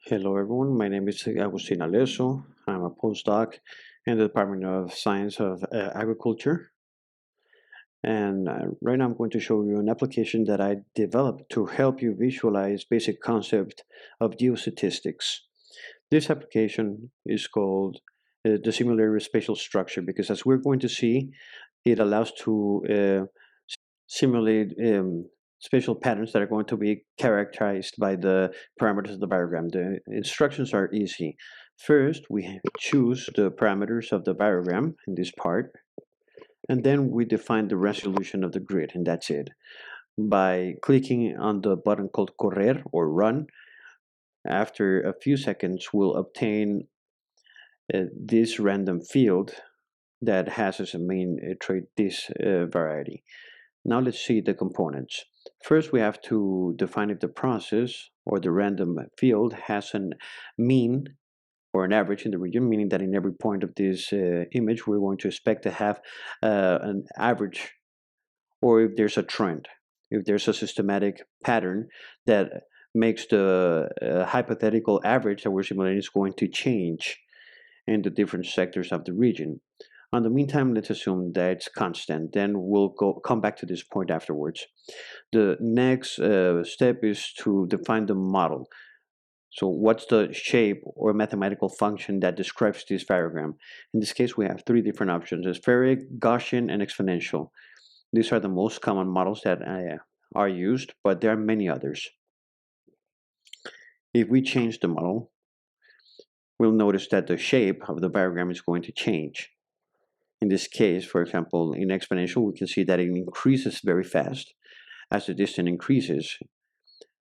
Hello everyone, my name is Agustin Aleso. I'm a postdoc in the Department of Science of Agriculture. And right now I'm going to show you an application that I developed to help you visualize basic concept of geostatistics. This application is called the simulated spatial structure because as we're going to see, it allows to simulate spatial patterns that are going to be characterized by the parameters of the diagram. The instructions are easy. First, we choose the parameters of the diagram in this part, and then we define the resolution of the grid, and that's it. By clicking on the button called correr or run, after a few seconds, we'll obtain this random field that has as a main trait this variety. Now let's see the components. First, we have to define if the process or the random field has a mean or an average in the region, meaning that in every point of this image, we're going to expect to have an average, or if there's a trend, if there's a systematic pattern that makes the hypothetical average that we're simulating is going to change in the different sectors of the region. In the meantime, let's assume that it's constant. Then we'll come back to this point afterwards. The next step is to define the model. So what's the shape or mathematical function that describes this variogram? In this case, we have three different options: spheric, Gaussian, and exponential. These are the most common models that are used, but there are many others. If we change the model, we'll notice that the shape of the variogram is going to change. In this case, for example, in exponential, we can see that it increases very fast. As the distance increases,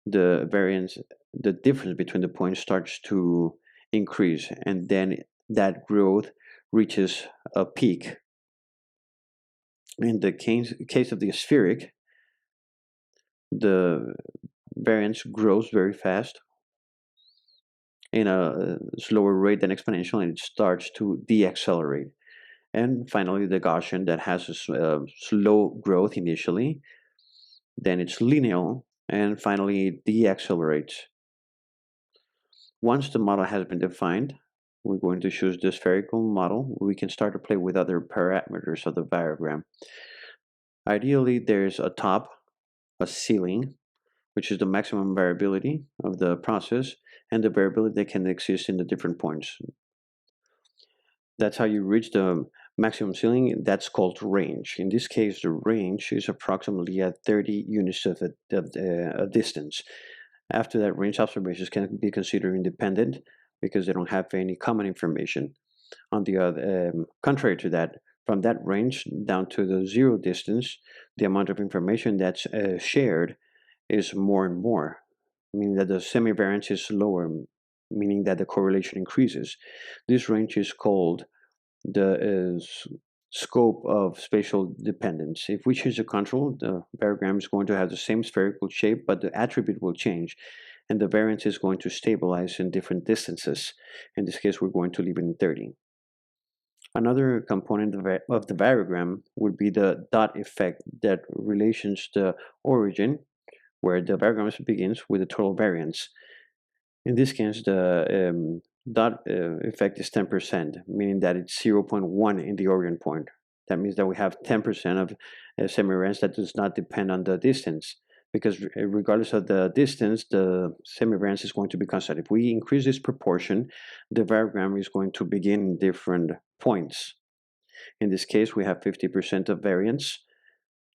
the variance, the difference between the points starts to increase, and then that growth reaches a peak. In the case of the spheric, the variance grows very fast in a slower rate than exponential, and it starts to deaccelerate. And finally, the Gaussian that has a slow growth initially, then it's linear, and finally it deaccelerates. Once the model has been defined, we're going to choose the spherical model. We can start to play with other parameters of the variogram. Ideally, there's a top, a ceiling, which is the maximum variability of the process, and the variability that can exist in the different points. That's how you reach the maximum ceiling. That's called range. In this case, the range is approximately at 30 units of distance. After that, range observations can be considered independent because they don't have any common information. On the other, contrary to that, from that range down to the zero distance, the amount of information that's shared is more and more, meaning that the semivariance is lower, meaning that the correlation increases. This range is called the scope of spatial dependence. If we change the control, the variogram is going to have the same spherical shape, but the attribute will change, and the variance is going to stabilize in different distances. In this case, we're going to leave it in 30. Another component of the variogram would be the dot effect that relations the origin, where the variogram begins, with the total variance. In this case, the dot effect is 10%, meaning that it's 0.1 in the origin point. That means that we have 10% of semivariance that does not depend on the distance, because regardless of the distance, the semivariance is going to be constant. If we increase this proportion, the variogram is going to begin in different points. In this case, we have 50% of variance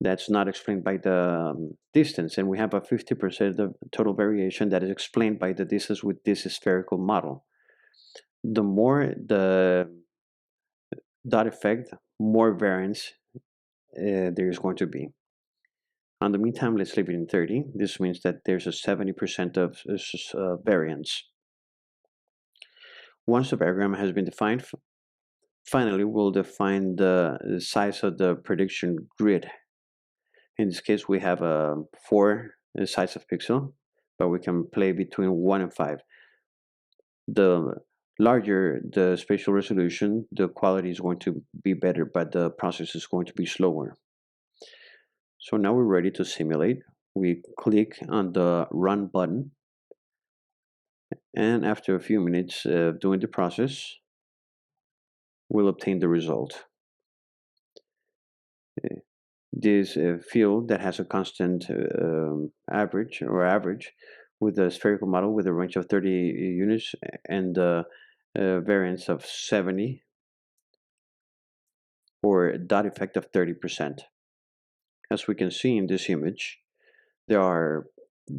that's not explained by the distance, and we have a 50% of total variation that is explained by the distance with this spherical model. The more the dot effect, more variance there is going to be. In the meantime, let's leave it in 30. This means that there's a 70% of variance. Once the variogram has been defined, finally we'll define the size of the prediction grid. In this case, we have 4 size of pixel, but we can play between 1 and 5. The larger the spatial resolution, the quality is going to be better, but the process is going to be slower. So now we're ready to simulate. We click on the Run button, And after a few minutes of doing the process, we'll obtain the result. This field that has a constant average with a spherical model with a range of 30 units and a variance of 70, or a dot effect of 30%. As we can see in this image, there are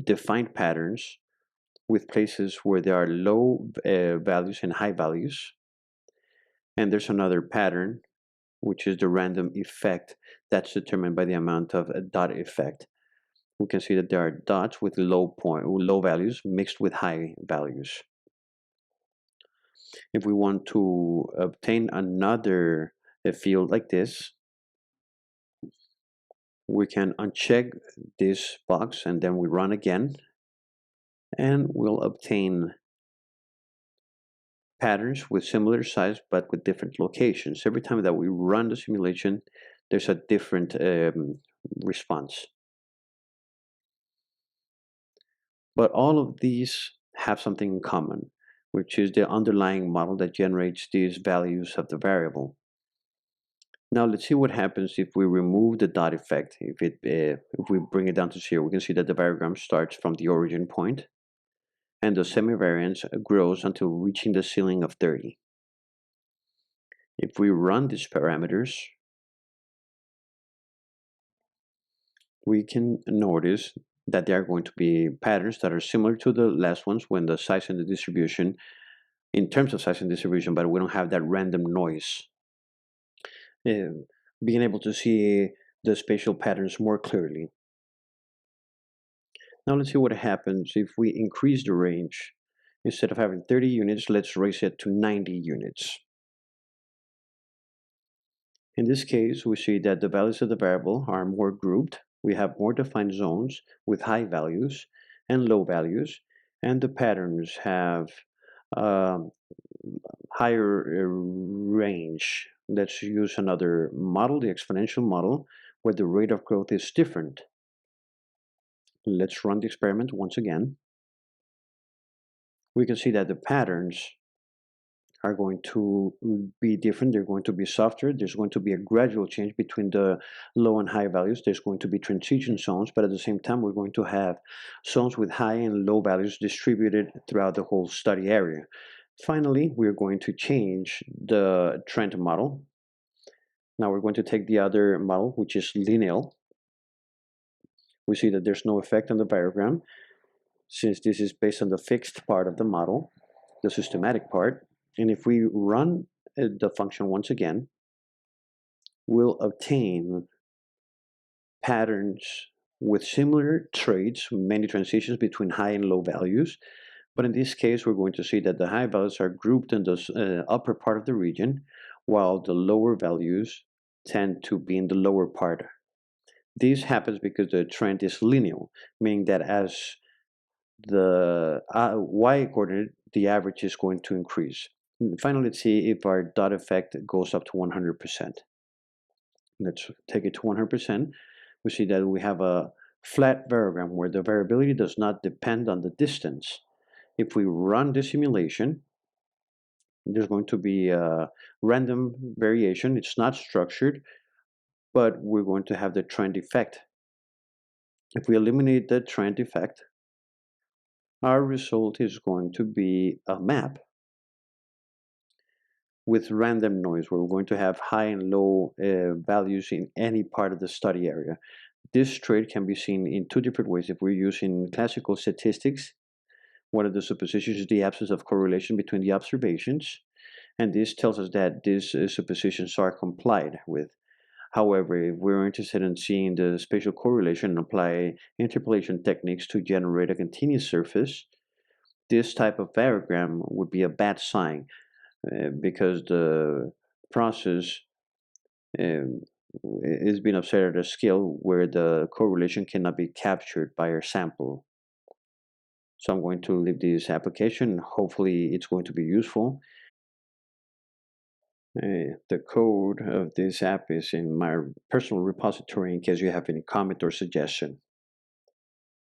defined patterns with places where there are low values and high values. And there's another pattern, which is the random effect that's determined by the amount of a dot effect. We can see that there are dots with low values mixed with high values. If we want to obtain another field like this, we can uncheck this box and then we run again, and we'll obtain patterns with similar size but with different locations. Every time that we run the simulation, there's a different response. But all of these have something in common, which is the underlying model that generates these values of the variable. Now let's see what happens if we remove the dot effect. If we bring it down to zero, we can see that the variogram starts from the origin point, and the semivariance grows until reaching the ceiling of 30. If we run these parameters, we can notice that there are going to be patterns that are similar to the last ones when the size and the distribution, in terms of size and distribution, but we don't have that random noise. Being able to see the spatial patterns more clearly. Now let's see what happens if we increase the range. Instead of having 30 units, let's raise it to 90 units. In this case, we see that the values of the variable are more grouped. We have more defined zones with high values and low values, and the patterns have higher range. Let's use another model, the exponential model, where the rate of growth is different. Let's run the experiment once again. We can see that the patterns are going to be different. They're going to be softer. There's going to be a gradual change between the low and high values. There's going to be transition zones, but at the same time, we're going to have zones with high and low values distributed throughout the whole study area. Finally, we're going to change the trend model. Now we're going to take the other model, which is lineal. We see that there's no effect on the variogram, since this is based on the fixed part of the model, the systematic part. And if we run the function once again, we'll obtain patterns with similar traits, many transitions between high and low values. But in this case, we're going to see that the high values are grouped in the upper part of the region, while the lower values tend to be in the lower part. This happens because the trend is linear, meaning that as the y-coordinate, the average is going to increase. And finally, let's see if our dot effect goes up to 100%. Let's take it to 100%. We see that we have a flat variogram where the variability does not depend on the distance. If we run the simulation, there's going to be a random variation. It's not structured, but we're going to have the trend effect. If we eliminate the trend effect, our result is going to be a map with random noise, where we're going to have high and low values in any part of the study area. This trait can be seen in two different ways. If we're using classical statistics, one of the suppositions is the absence of correlation between the observations, and this tells us that these suppositions are complied with. However, if we're interested in seeing the spatial correlation and apply interpolation techniques to generate a continuous surface, this type of variogram would be a bad sign, because the process is being observed at a scale where the correlation cannot be captured by our sample. So I'm going to leave this application. Hopefully it's going to be useful. The code of this app is in my personal repository in case you have any comment or suggestion.